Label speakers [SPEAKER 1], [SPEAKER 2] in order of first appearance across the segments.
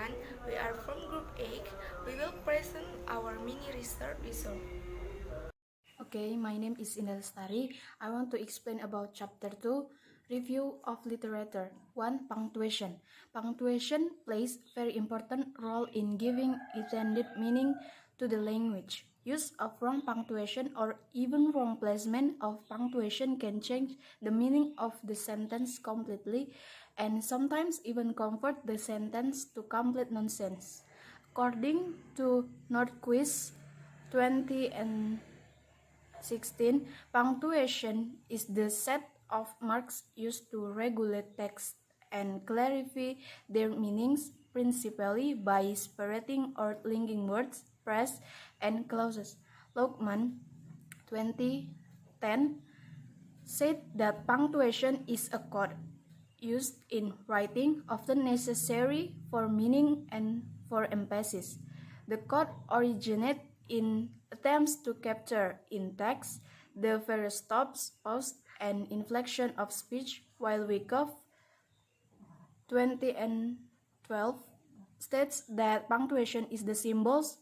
[SPEAKER 1] everyone, we are from Group 8. We will present our mini research result.
[SPEAKER 2] Okay, my name is Indah Lestari. I want to explain about Chapter 2, Review of Literature. 1. Punctuation. Punctuation plays very important role in giving intended meaning to the language. Use of wrong punctuation or even wrong placement of punctuation can change the meaning of the sentence completely and sometimes even convert the sentence to complete nonsense. According to North Quiz 20 and 16. Punctuation is the set of marks used to regulate text and clarify their meanings, principally by separating or linking words, phrases, and clauses. Lokman 2010 said that punctuation is a code used in writing, often necessary for meaning and for emphasis. The code originated in attempts to capture in text the various stops, pauses, and inflection of speech, while Wyckoff 20 and 12 states that punctuation is the symbols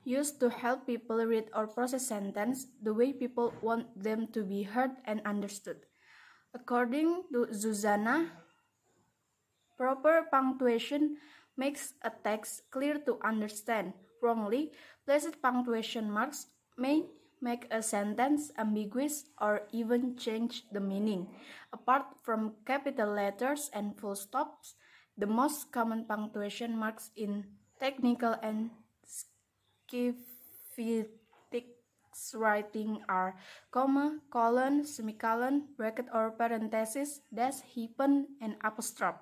[SPEAKER 2] used to help people read or process sentences the way people want them to be heard and understood. According to Zuzana, proper punctuation makes a text clear to understand. Wrongly placed punctuation marks may make a sentence ambiguous or even change the meaning. Apart from capital letters and full stops, the most common punctuation marks in technical and writing are comma, colon, semicolon, bracket or parenthesis, dash, hyphen, and apostrophe.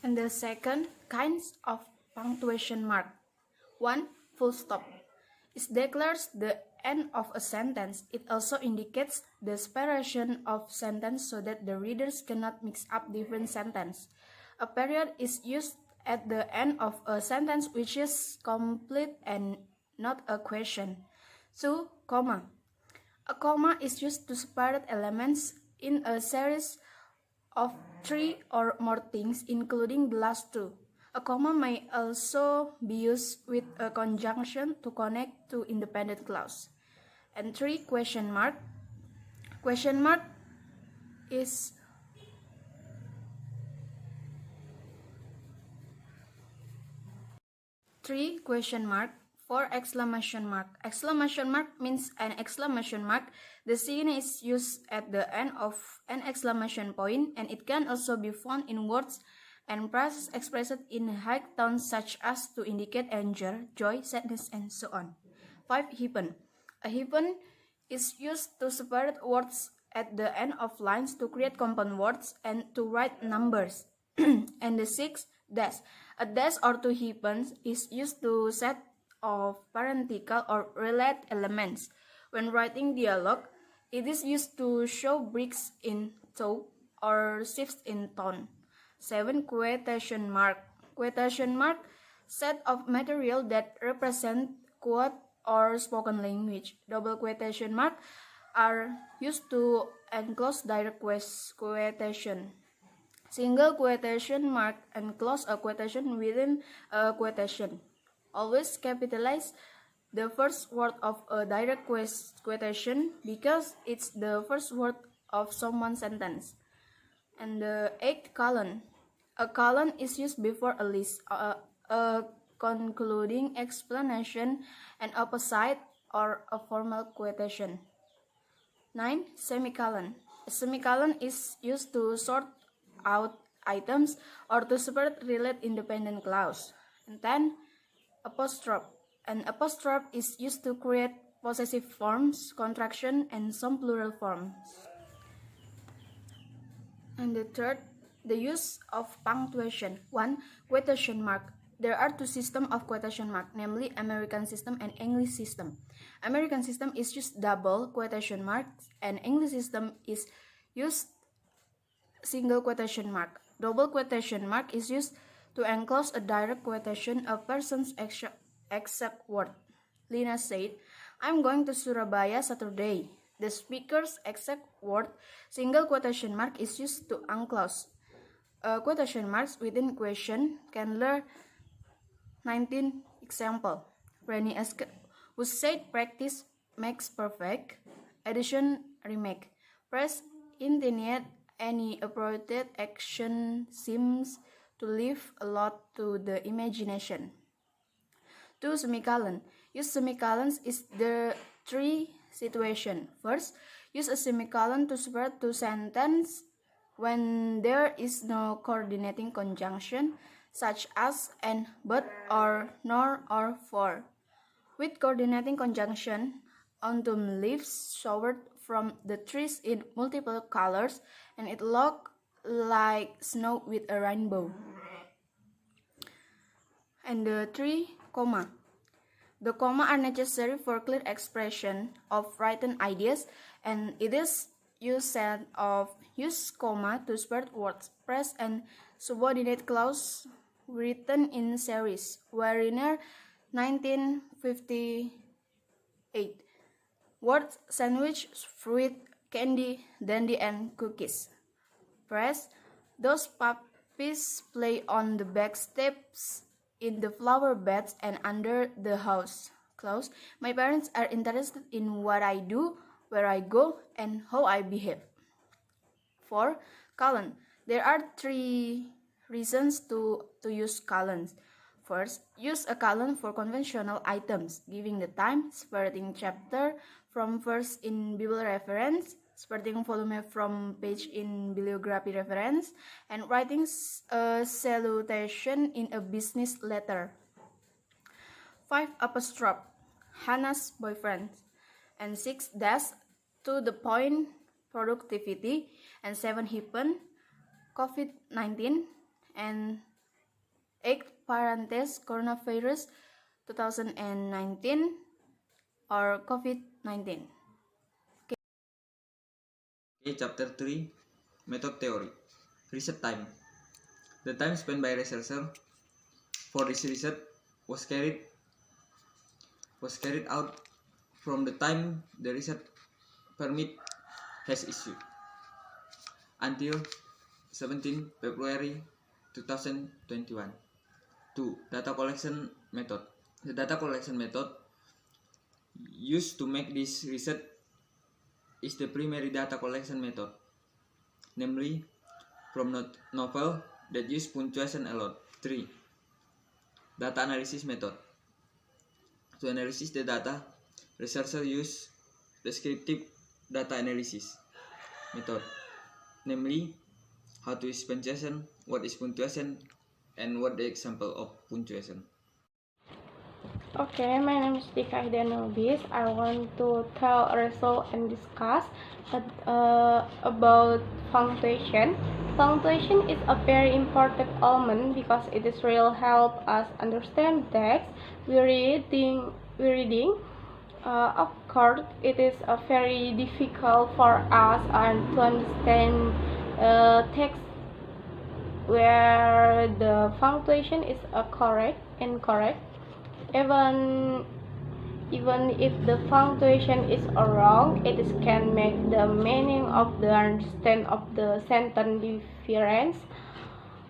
[SPEAKER 2] And the second kinds of punctuation mark. 1. Full stop. It declares the end of a sentence. It also indicates the separation of sentence so that the readers cannot mix up different sentences. A period is used at the end of a sentence which is complete and not a question. 2. Comma. A comma is used to separate elements in a series of 3 or more things, including the last two. A comma may also be used with a conjunction to connect two independent clauses. And 3. Question mark. Question mark is three question mark. 4. Exclamation mark. Exclamation mark means an exclamation mark. The sign is used at the end of an exclamation point, and it can also be found in words and phrases expressed in high tones such as to indicate anger, joy, sadness, and so on. 5. Hyphen. A hyphen is used to separate words at the end of lines to create compound words and to write numbers. And the 6. Dash. A dash or two hyphens is used to set of parenthetical or related elements. When writing dialogue, it is used to show breaks in tone or shifts in tone. 7. Quotation mark. Quotation mark set of material that represent quote or spoken language. Double quotation mark are used to enclose direct quotation. Single quotation mark enclose a quotation within a quotation. Always capitalize the first word of a direct quotation because it's the first word of someone's sentence. And the 8. Colon. A colon is used before a list, a concluding explanation, an opposite, or a formal quotation. 9. Semicolon. A semicolon is used to sort out items or to separate related independent clause. And 10. Apostrophe. An apostrophe is used to create possessive forms, contraction, and some plural forms. And the third, the use of punctuation. 1. Quotation mark. There are two systems of quotation mark, namely American system and English system. American system is used double quotation marks, and English system is used single quotation mark. Double quotation mark is used To enclose a direct quotation, a person's exact word. Lina said, "I'm going to Surabaya Saturday." The speaker's exact word, single quotation mark, is used to enclose. Quotation marks within question can learn 19 example. Rennie asked, who said practice makes perfect? Addition remake. Press initiate any appropriate action seems to leave a lot to the imagination. 2. Semicolon. Use semicolons is the three situation. First, use a semicolon to separate two sentences when there is no coordinating conjunction, such as and, but, or, nor, or, for. With coordinating conjunction, autumn leaves showered from the trees in multiple colors, and it looked like snow with a rainbow. And the 3, comma. The comma are necessary for clear expression of written ideas, and it is use comma to separate words. Press and subordinate clause written in series. Wariner 1958. Words sandwich, fruit, candy, dandy, and cookies. Press. Those puppies play on the back steps, in the flower beds, and under the house. Close. My parents are interested in what I do, where I go, and how I behave. 4. Colon. There are 3 reasons to use colons. First, use a colon for conventional items, giving the time, separating chapter from verse in Bible reference, separating volume from page in bibliography reference, and writing a salutation in a business letter. 5. Apostrophe, Hannah's boyfriend. And 6. Dash, to the point, productivity. And 7. Hyphen, COVID-19. And 8. Parenthesis, coronavirus 2019 or COVID-19.
[SPEAKER 3] Okay, chapter 3, method theory. Research time. The time spent by researcher for this research was carried out from the time the research permit has issued until 17 February 2021. 2. Data collection method. The data collection method used to make this research is the primary data collection method, namely from novel that use punctuation a lot. 3. Data analysis method. To analyze the data, researchers use descriptive data analysis method, namely how to use punctuation, what is punctuation, and what the example of punctuation.
[SPEAKER 4] Okay, my name is Dika Hidanobis. I want to tell a result and discuss about punctuation. Punctuation is a very important element because it is really help us understand text we reading. Of course, it is very difficult for us to understand text where the punctuation is correct, incorrect. Even if the punctuation is wrong, it can make the meaning of the understand of the sentence difference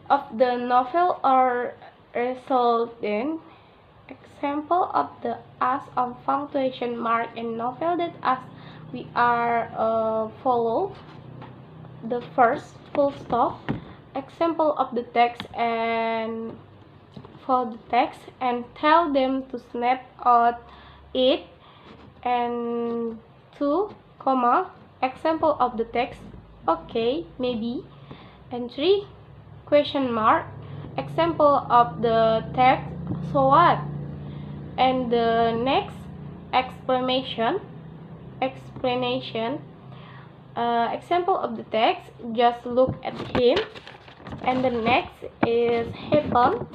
[SPEAKER 4] of the novel or resultant. Example of the as of punctuation mark in novel that as we are follow the first full stop. Example of the text and for the text and tell them to snap out it. And 2, comma, example of the text, okay, maybe. And 3, question mark, example of the text, so what. And the next explanation, example of the text, just look at him. And the next is happen.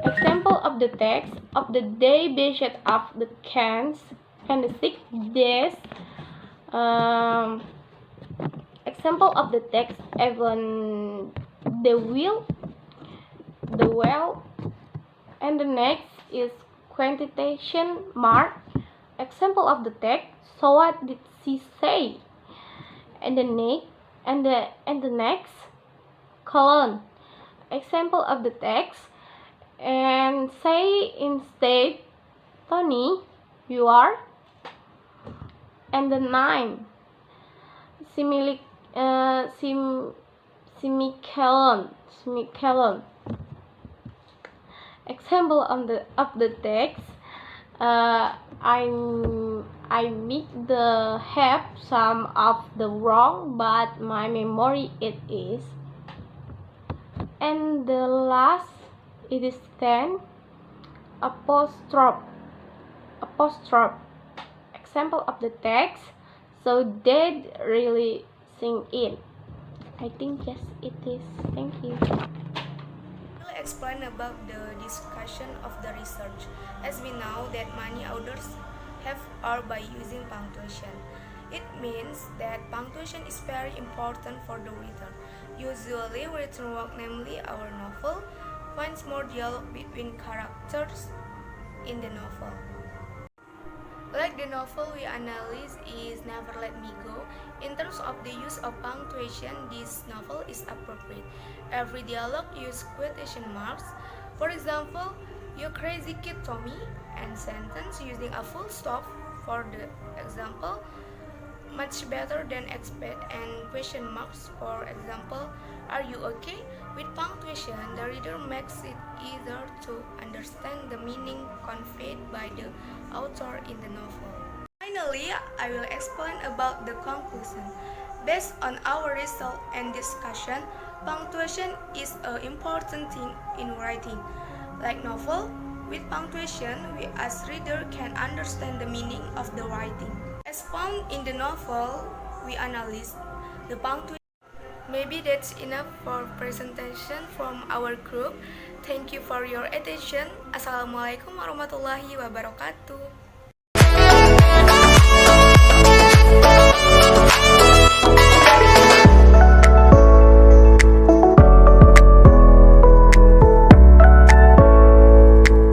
[SPEAKER 4] Example of the text of the day based off the cans and the 6 days. Example of the text even the will the well. And the next is quotation mark. Example of the text. So what did she say? And the next colon. Example of the text. And say instead, Tony, you are. And the nine semicolon. Example of the text. I make the have some of the wrong, but my memory it is. And the last it is 10 apostrophe. Example of the text. So did really sing in. I think yes it is. Thank you.
[SPEAKER 1] We'll explain about the discussion of the research, as we know that many authors have or by using punctuation. It means that punctuation is very important for the reader. Usually, written work, namely our novel, finds more dialogue between characters in the novel. Like the novel we analyze is Never Let Me Go, in terms of the use of punctuation, this novel is appropriate. Every dialogue uses quotation marks. For example, "You crazy kid, Tommy," and sentence using a full stop for the example, "much better than expect," and question marks. For example, "Are you okay?" With punctuation, the reader makes it easier to understand the meaning conveyed by the author in the novel. Finally, I will explain about the conclusion. Based on our result and discussion, punctuation is an important thing in writing. Like novel, with punctuation, we as reader can understand the meaning of the writing. As found in the novel, we analyze the punctuation. Maybe that's enough for presentation from our group. Thank you for your attention. Assalamualaikum warahmatullahi wabarakatuh.